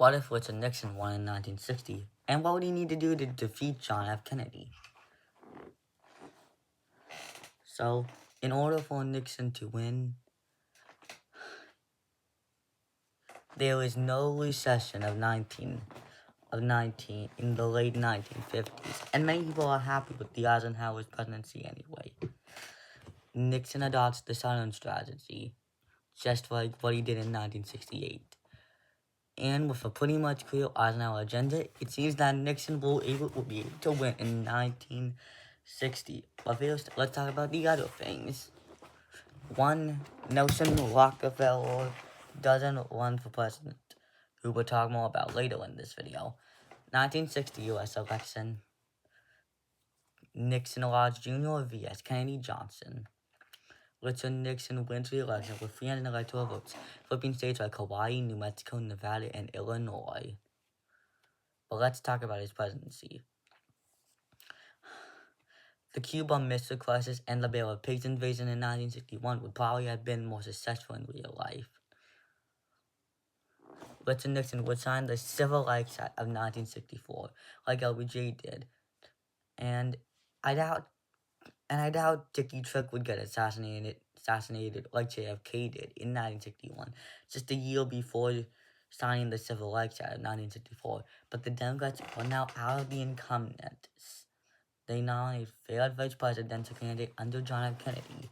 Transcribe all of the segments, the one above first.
What if Richard Nixon won in 1960? And what would he need to do to defeat John F. Kennedy? So, in order for Nixon to win, there was no recession of 19 in the late 1950s, and many people are happy with the Eisenhower's presidency anyway. Nixon adopts the Southern strategy, just like what he did in 1968. And with a pretty much clear Eisenhower agenda, it seems that Nixon will be able to win in 1960. But first, let's talk about the other things. One, Nelson Rockefeller doesn't run for president, who we'll talk more about later in this video. 1960 U.S. election. Nixon Lodge Jr. vs. Kennedy Johnson. Richard Nixon wins re-election with 300 electoral votes, flipping states like Hawaii, New Mexico, Nevada, and Illinois. But let's talk about his presidency. The Cuban Missile Crisis and the Bay of Pigs invasion in 1961 would probably have been more successful in real life. Richard Nixon would sign the Civil Rights Act of 1964, like LBJ did, and I doubt Dickie Trick would get assassinated like JFK did in 1961, just a year before signing the Civil Rights Act of 1964. But the Democrats are now out of the incumbents. They nominated failed vice presidential candidate under John F. Kennedy,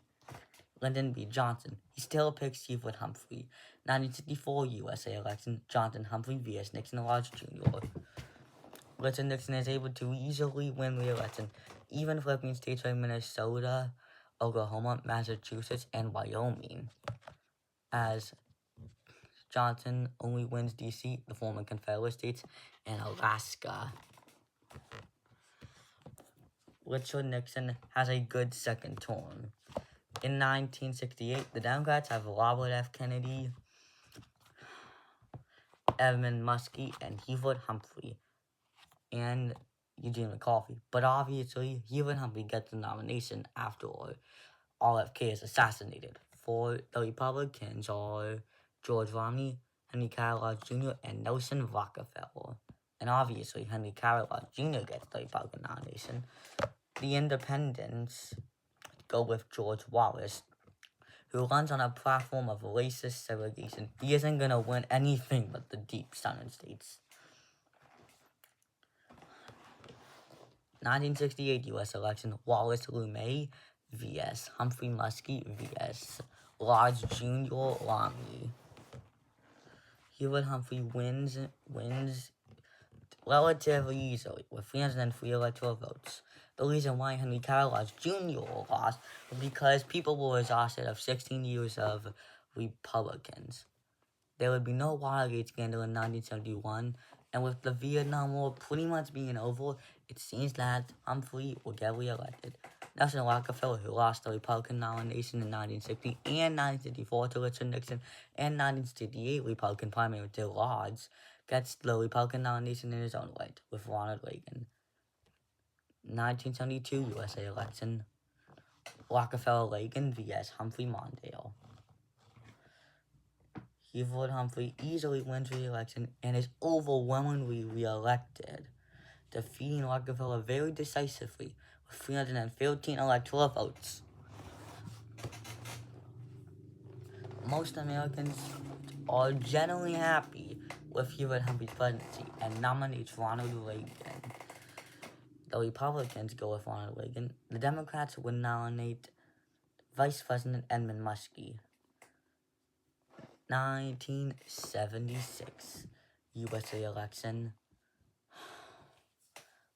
Lyndon B. Johnson. He still picks Hubert Humphrey. 1964 U.S.A. election, Johnson Humphrey vs. Nixon Lodge Jr. Richard Nixon is able to easily win re-election, even flipping states like Minnesota, Oklahoma, Massachusetts, and Wyoming, as Johnson only wins D.C., the former Confederate States, and Alaska. Richard Nixon has a good second term. In 1968, the Democrats have Robert F. Kennedy, Edmund Muskie, and Hubert Humphrey, and Eugene McCarthy. But obviously, Hubert Humphrey gets the nomination after RFK is assassinated. For the Republicans are George Romney, Henry Carolus Jr., and Nelson Rockefeller. And obviously, Henry Carolus Jr. gets the Republican nomination. The Independents go with George Wallace, who runs on a platform of racist segregation. He isn't going to win anything but the deep southern states. 1968 U.S. election, Wallace Lumé vs. Humphrey Muskie vs. Lodge Jr. Romney. Hubert Humphrey wins relatively easily with 303 electoral votes. The reason why Henry Carolus Jr. lost was because people were exhausted of 16 years of Republicans. There would be no Watergate scandal in 1971, and with the Vietnam War pretty much being over, it seems that Humphrey will get re-elected. Nelson Rockefeller, who lost the Republican nomination in 1960 and 1964 to Richard Nixon, and 1968 Republican primary to Lodge, gets the Republican nomination in his own right, with Ronald Reagan. 1972 U.S.A. election, Rockefeller-Reagan vs. Humphrey Mondale. Hubert Humphrey easily wins re-election and is overwhelmingly re-elected, defeating Rockefeller very decisively with 313 electoral votes. Most Americans are generally happy with Hubert Humphrey's presidency and nominates Ronald Reagan. The Republicans go with Ronald Reagan. The Democrats would nominate Vice President Edmund Muskie. 1976 U.S.A. election,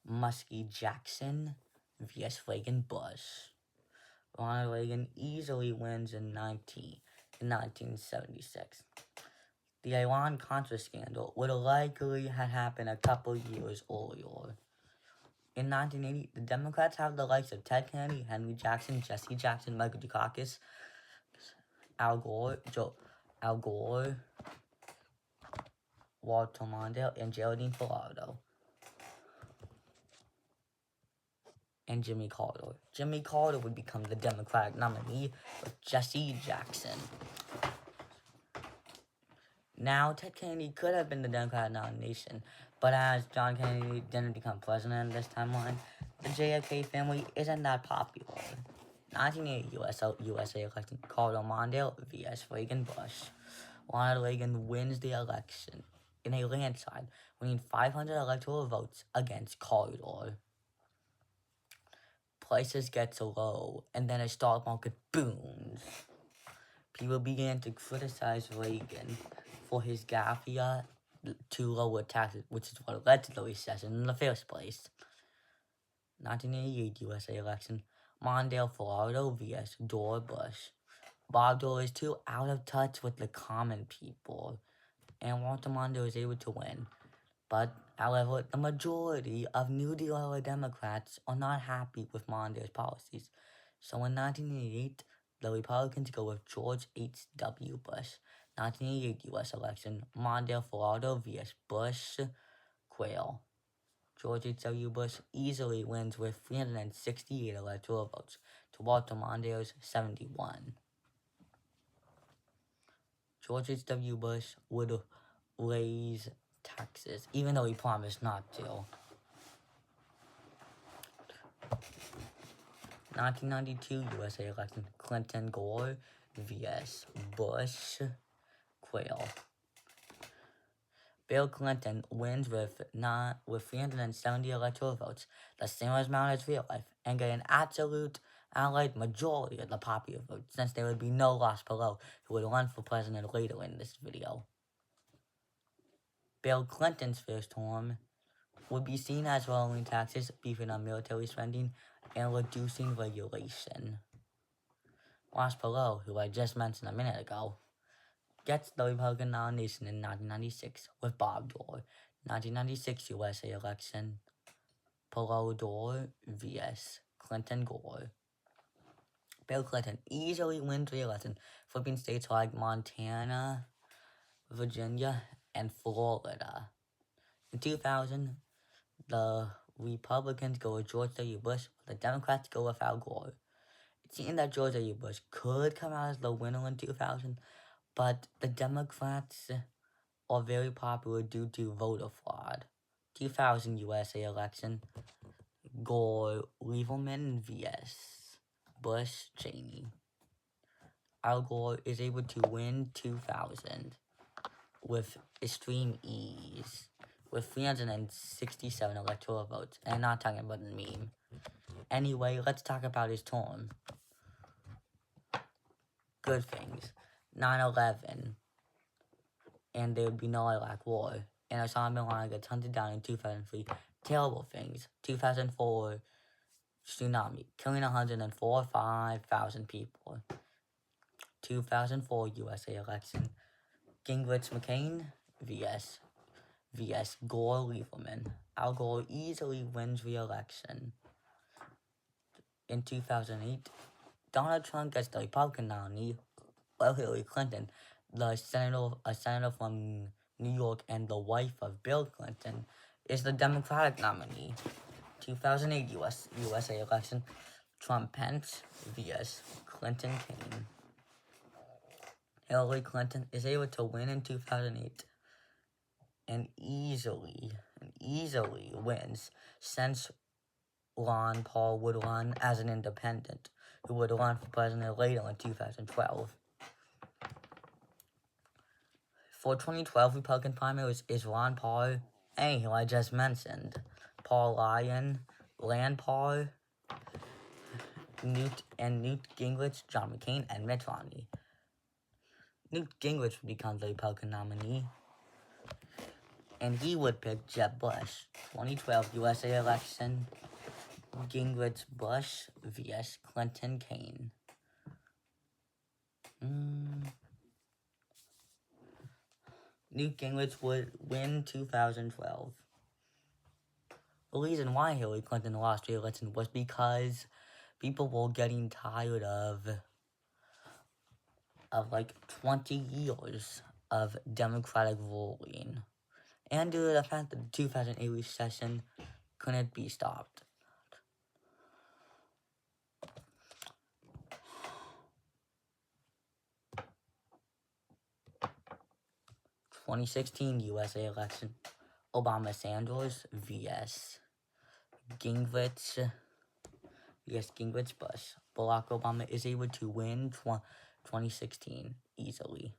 Muskie-Jackson vs. Reagan-Bush. Ronald Reagan easily wins in 1976. The Iran-Contra scandal would likely have happened a couple years earlier. In 1980, the Democrats have the likes of Ted Kennedy, Henry Jackson, Jesse Jackson, Michael Dukakis, Al Gore, Walter Mondale, and Geraldine Ferraro. And Jimmy Carter. Jimmy Carter would become the Democratic nominee with Jesse Jackson. Now, Ted Kennedy could have been the Democratic nomination, but as John Kennedy didn't become president in this timeline, the JFK family isn't that popular. 1980 U.S.A. election, Carter Mondale vs. Reagan Bush. Ronald Reagan wins the election in a landslide, winning 500 electoral votes against Carter. Prices get so low, and then a stock market booms. People began to criticize Reagan for his gaffe to lower taxes, which is what led to the recession in the first place. 1988 U.S.A. election, Mondale Florida vs. Dora Bush. Bob Dole is too out of touch with the common people, and Walter Mondale is able to win. But, however, the majority of New Deal Democrats are not happy with Mondale's policies. So in 1988, the Republicans go with George H.W. Bush. 1988 U.S. election, Mondale Florida vs. Bush Quayle. George H.W. Bush easily wins with 368 electoral votes to Walter Mondale's 71. George H.W. Bush would raise taxes, even though he promised not to. 1992 U.S.A. election, Clinton Gore vs. Bush Quayle. Bill Clinton wins with 370 electoral votes, the same amount as real life, and get an absolute outright majority of the popular vote, since there would be no loss below who would run for president later in this video. Bill Clinton's first term would be seen as lowering taxes, beefing on military spending, and reducing regulation. Ross Perot, who I just mentioned a minute ago, gets the Republican nomination in 1996 with Bob Dole. 1996 U.S.A. election, Perot Dole vs. Clinton Gore. Bill Clinton easily wins the election, flipping states like Montana, Virginia, and Florida. In 2000, the Republicans go with George W. Bush, while the Democrats go with Al Gore. It seemed that George W. Bush could come out as the winner in 2000, but the Democrats are very popular due to voter fraud. 2000 U.S.A. election, Gore Lieberman vs. Bush Cheney. Al Gore is able to win 2000 with extreme ease, with 367 electoral votes, and I'm not talking about a meme. Anyway, let's talk about his term. Good things. 9/11, and there would be no Iraq War, and Osama bin Laden gets hunted down in 2003. Terrible things. 2004 tsunami, killing 145,000 people. 2004 U.S.A. election, Gingrich McCain vs. Gore Lieberman. Al Gore easily wins re-election. In 2008, Donald Trump gets the Republican nominee, while Hillary Clinton, a senator from New York and the wife of Bill Clinton, is the Democratic nominee. 2008 U.S.A. election, Trump Pence vs. Clinton Kane. Hillary Clinton is able to win in 2008 and easily wins, since Ron Paul would run as an independent, who would run for president later in 2012. For 2012 Republican primaries is Ron Paul, who I just mentioned, Paul Ryan, Rand Paul, Newt Gingrich, John McCain, and Mitt Romney. Newt Gingrich would become the Republican nominee, and he would pick Jeb Bush. 2012 U.S.A. election, Gingrich Bush vs. Clinton Kane. Newt Gingrich would win 2012. The reason why Hillary Clinton lost the election was because people were getting tired of like 20 years of Democratic ruling, and due to the fact that the 2008 recession couldn't be stopped. 2016 USA election. Obama Sanders vs. Gingrich Bush. Barack Obama is able to win 2016 easily.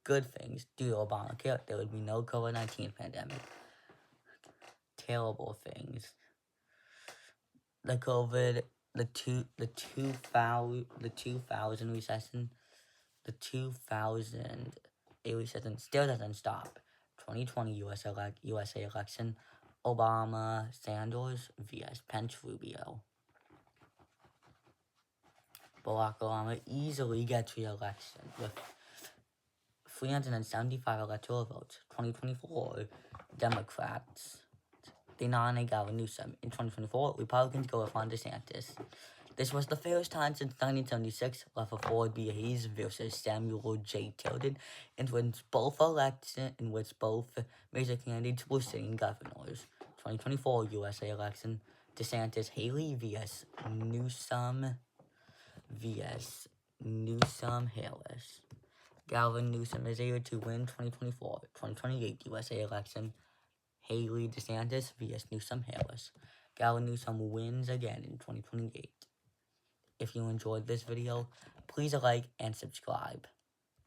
Good things due to Obamacare, there would be no COVID-19 pandemic. Terrible things. The 2000 recession, the 2000 recession still doesn't stop. 2020 USA election, Obama Sanders vs. Pence Rubio. Barack Obama easily gets re-election with 375 electoral votes. 2024 Democrats, they nominate Gavin Newsom. In 2024, Republicans go with Ron DeSantis. This was the first time since 1976 Rutherford B. Hayes versus Samuel J. Tilden, in which both major candidates were sitting governors. 2024 USA election, DeSantis Haley vs. Newsom Harris. Gavin Newsom is able to win 2024. 2028 USA election, Haley DeSantis vs. Newsom Harris. Gavin Newsom wins again in 2028. If you enjoyed this video, please like and subscribe.